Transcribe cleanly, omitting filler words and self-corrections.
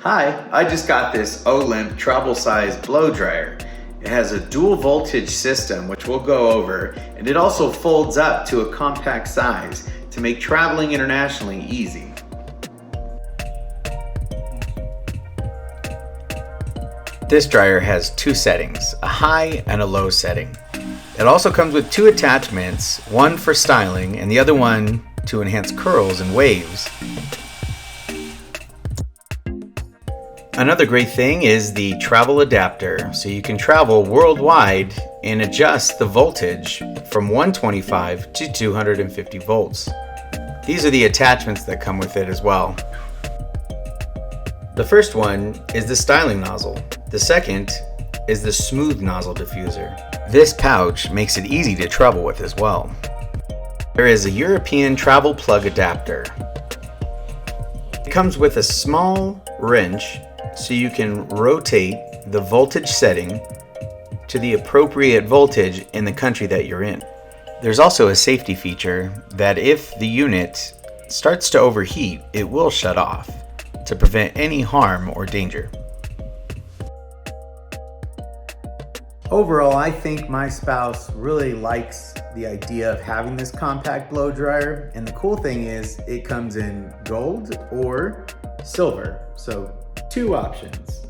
Hi, I just got this Olymp travel size blow dryer. It has a dual voltage system, which we'll go over, and it also folds up to a compact size to make traveling internationally easy. This dryer has two settings, a high and a low setting. It also comes with two attachments, one for styling and the other one to enhance curls and waves. Another great thing is the travel adapter, so you can travel worldwide and adjust the voltage from 125 to 250 volts. These are the attachments that come with it as well. The first one is the styling nozzle. The second is the smooth nozzle diffuser. This pouch makes it easy to travel with as well. There is a European travel plug adapter. It comes with a small wrench so you can rotate the voltage setting to the appropriate voltage in the country that you're in. There's also a safety feature that if the unit starts to overheat, it will shut off to prevent any harm or danger. Overall, I think my spouse really likes the idea of having this compact blow dryer, and the cool thing is it comes in gold or silver, so two options.